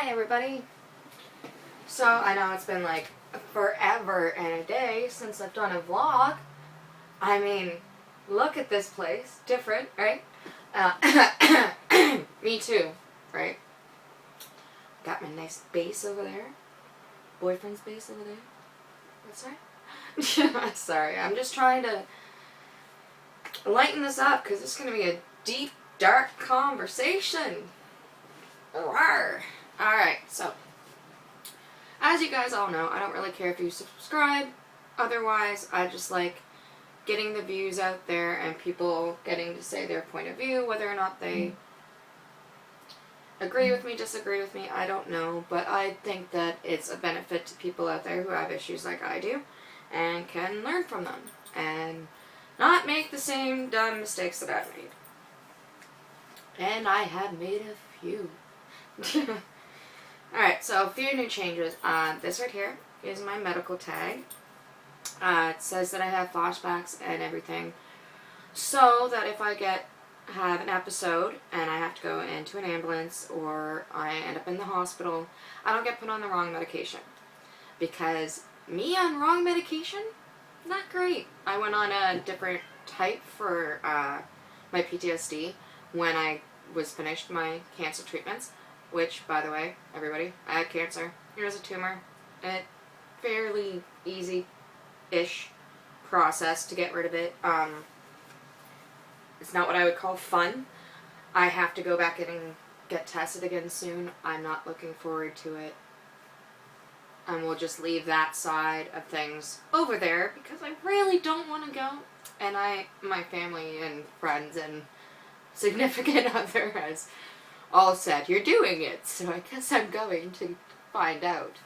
Hi everybody. So I know it's been like forever and a day since I've done a vlog. I mean, look at this place. Different, right? Me too, right? Got my nice base over there. Boyfriend's base over there. That's right. Sorry, I'm just trying to lighten this up because it's going to be a deep, dark conversation. Rawr. Alright, so as you guys all know, I don't really care if you subscribe. Otherwise, I just like getting the views out there and people getting to say their point of view, whether or not they agree with me, disagree with me, I don't know. But I think that it's a benefit to people out there who have issues like I do and can learn from them and not make the same dumb mistakes that I've made. And I have made a few. Alright, so a few new changes. This right here is my medical tag. It says that I have flashbacks and everything, so that if I have an episode and I have to go into an ambulance or I end up in the hospital, I don't get put on the wrong medication. Because me on wrong medication, not great. I went on a different type for my PTSD when I was finished my cancer treatments. Which, by the way, everybody, I had cancer. Here's a tumor. A fairly easy-ish process to get rid of it. It's not what I would call fun. I have to go back in and get tested again soon. I'm not looking forward to it. And we'll just leave that side of things over there because I really don't want to go. And my family and friends and significant other has all said, you're doing it, so I guess I'm going to find out.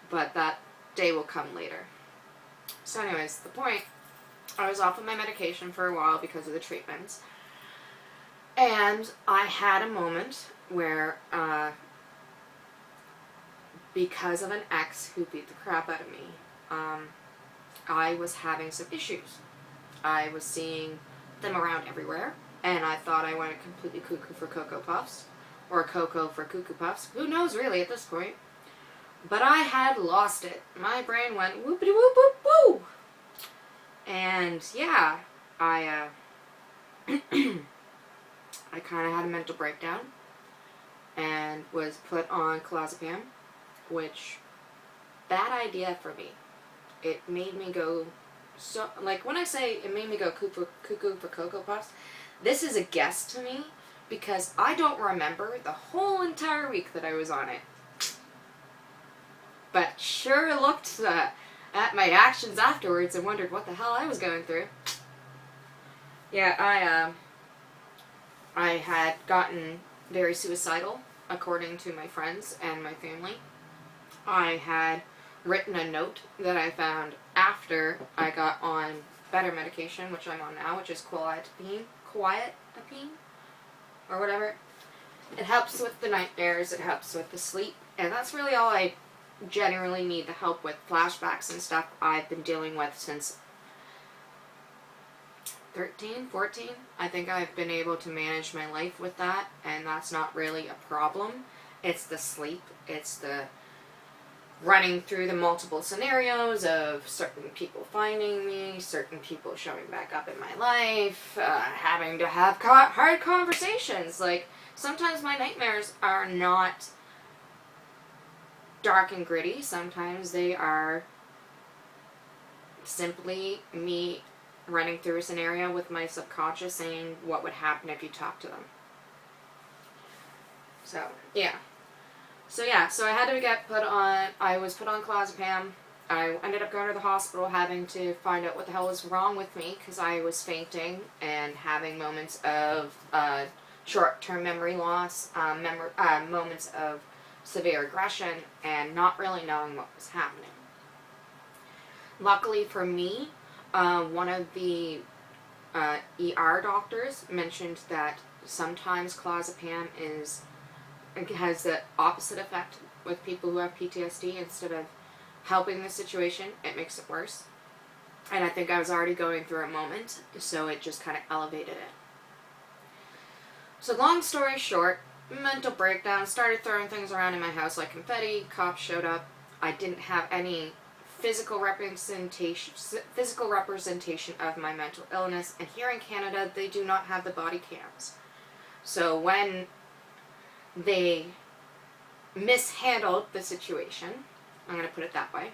But that day will come later. So anyways, the point, I was off of my medication for a while because of the treatments. And I had a moment where, because of an ex who beat the crap out of me, I was having some issues. I was seeing them around everywhere, and I thought I went completely cuckoo for Cocoa Puffs. Or Cocoa for Cuckoo Puffs. Who knows really at this point. But I had lost it. My brain went whoopity whoop whoop woo. And yeah, I kind of had a mental breakdown and was put on clozapam, which, bad idea for me. It made me go so, like when I say it made me go cuckoo for Cocoa Puffs, this is a guess to me. Because I don't remember the whole entire week that I was on it. But sure looked at my actions afterwards and wondered what the hell I was going through. Yeah, I had gotten very suicidal, according to my friends and my family. I had written a note that I found after I got on better medication, which I'm on now, which is Quietapine. Or whatever. It helps with the nightmares, it helps with the sleep, and that's really all I generally need the help with. Flashbacks and stuff I've been dealing with since 13, 14. I think I've been able to manage my life with that, and that's not really a problem. It's the sleep, it's the running through the multiple scenarios of certain people finding me, certain people showing back up in my life, having to have hard conversations. Like, sometimes my nightmares are not dark and gritty. Sometimes they are simply me running through a scenario with my subconscious saying what would happen if you talked to them. So, yeah. So I had to get I was put on clozapam. I ended up going to the hospital having to find out what the hell was wrong with me because I was fainting and having moments of short-term memory loss, moments of severe aggression, and not really knowing what was happening. Luckily for me, one of the ER doctors mentioned that sometimes clozapam has the opposite effect with people who have PTSD. Instead of helping the situation, it makes it worse. And I think I was already going through a moment, so it just kind of elevated it. So long story short, mental breakdown, started throwing things around in my house like confetti. Cops showed up. I didn't have any physical representation of my mental illness, and here in Canada they do not have the body cams. So when they mishandled the situation, I'm going to put it that way,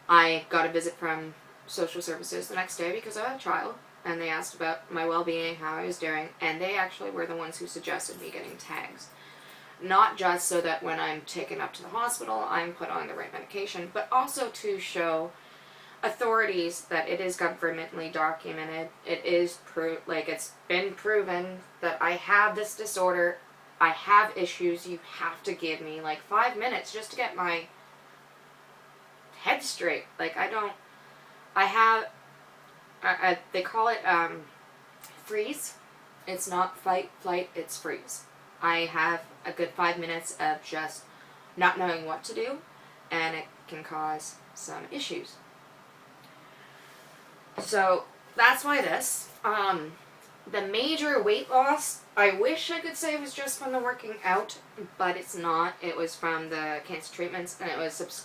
I got a visit from social services the next day because I had a child, and they asked about my well-being, how I was doing, and they actually were the ones who suggested me getting tags. Not just so that when I'm taken up to the hospital, I'm put on the right medication, but also to show authorities that it is governmentally documented. It is it's been proven that I have this disorder. I have issues. You have to give me like 5 minutes just to get my head straight. They call it freeze. It's not fight, flight, it's freeze. I have a good 5 minutes of just not knowing what to do, and it can cause some issues. So that's why this. The major weight loss, I wish I could say it was just from the working out, but it's not. It was from the cancer treatments, and it was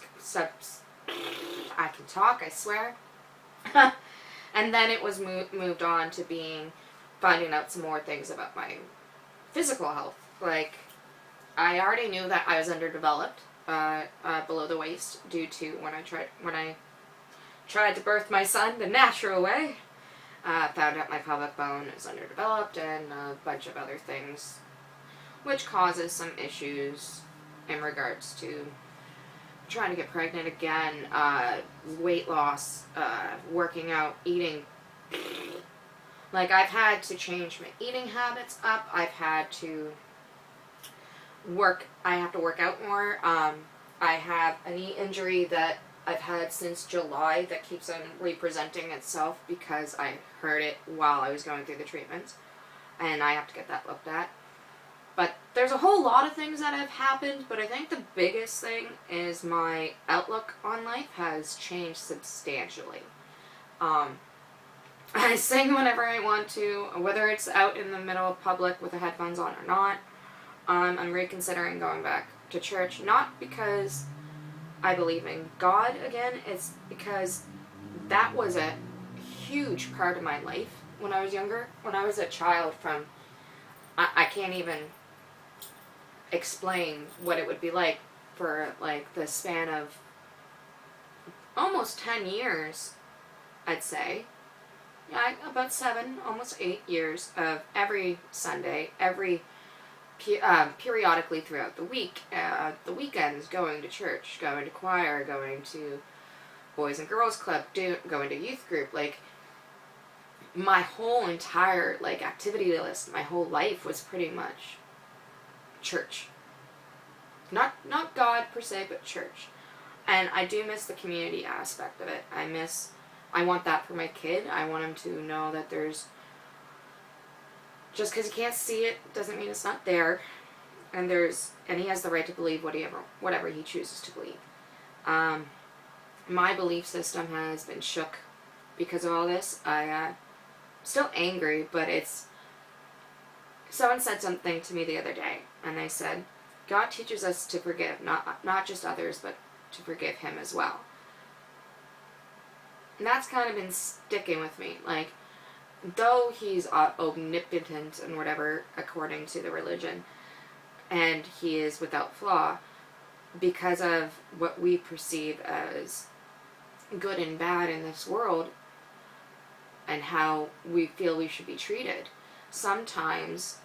I can talk, I swear. And then it was moved on to finding out some more things about my physical health. Like, I already knew that I was underdeveloped below the waist due to when I tried to birth my son the natural way. Found out my pelvic bone is underdeveloped and a bunch of other things, which causes some issues in regards to trying to get pregnant again, weight loss, working out, eating. Like, I've had to change my eating habits up. I have to work out more. I have a knee injury that I've had since July that keeps on representing itself because I hurt it while I was going through the treatments, and I have to get that looked at. But there's a whole lot of things that have happened, but I think the biggest thing is my outlook on life has changed substantially. I sing whenever I want to, whether it's out in the middle of public with the headphones on or not. I'm reconsidering going back to church, not because I believe in God again, it's because that was a huge part of my life when I was younger. When I was a child I can't even explain what it would be like for like the span of almost 10 years, I'd say. Yeah, about 7, almost 8 years of every Sunday, periodically throughout the week, the weekends, going to church, going to choir, going to Boys and Girls Club, going to youth group. Like, my whole entire activity list, my whole life was pretty much church. Not God per se, but church. And I do miss the community aspect of it. I want that for my kid. I want him to know that there's, just because he can't see it doesn't mean it's not there. And he has the right to believe whatever he chooses to believe. My belief system has been shook because of all this. I'm still angry, but someone said something to me the other day, and they said, God teaches us to forgive, not just others, but to forgive him as well. And that's kind of been sticking with me. Like, though he's omnipotent and whatever, according to the religion, and he is without flaw, because of what we perceive as good and bad in this world, and how we feel we should be treated, sometimes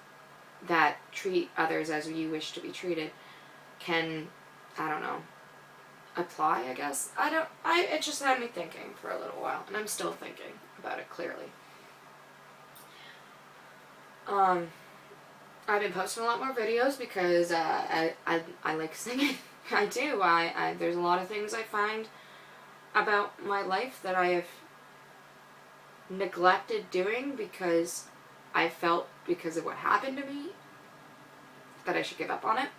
that treat others as you wish to be treated can, I don't know, apply, I guess. It just had me thinking for a little while, and I'm still thinking about it clearly. I've been posting a lot more videos because I like singing. I do. There's a lot of things I find about my life that I have neglected doing because I felt, because of what happened to me, that I should give up on it.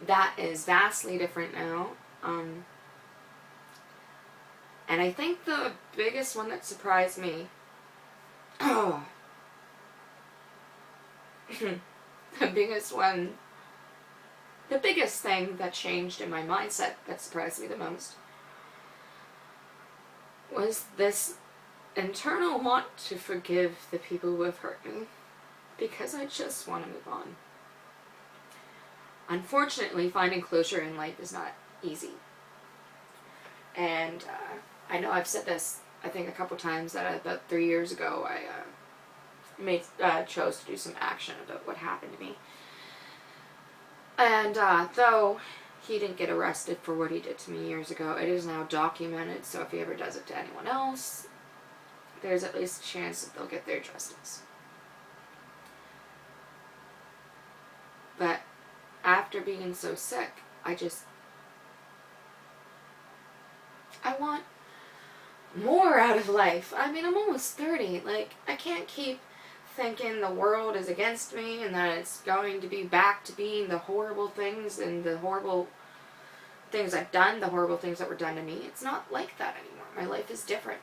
That is vastly different now. And I think the biggest one that surprised me, Oh. The biggest one, the biggest thing that changed in my mindset that surprised me the most was this internal want to forgive the people who have hurt me, because I just want to move on. Unfortunately, finding closure in life is not easy. And I know I've said this, I think, a couple times, that about 3 years ago I chose to do some action about what happened to me. And though he didn't get arrested for what he did to me years ago, it is now documented, so if he ever does it to anyone else, there's at least a chance that they'll get their justice. But after being so sick, I want more out of life. I mean, I'm almost 30. Like, I can't keep thinking the world is against me and that it's going to be back to being the horrible things and the horrible things I've done, the horrible things that were done to me. It's not like that anymore. My life is different.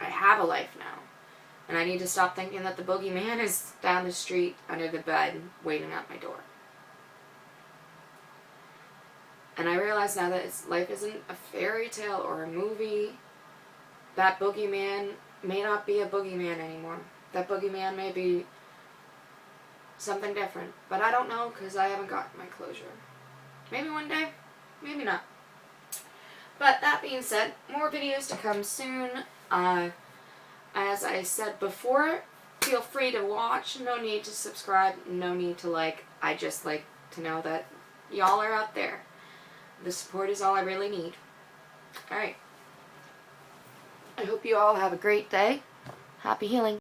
I have a life now. And I need to stop thinking that the boogeyman is down the street under the bed waiting at my door. And I realize now that life isn't a fairy tale or a movie. That boogeyman may not be a boogeyman anymore. That boogeyman may be something different. But I don't know, because I haven't gotten my closure. Maybe one day. Maybe not. But that being said, more videos to come soon. As I said before, feel free to watch. No need to subscribe. No need to like. I just like to know that y'all are out there. The support is all I really need. Alright. I hope you all have a great day. Happy healing.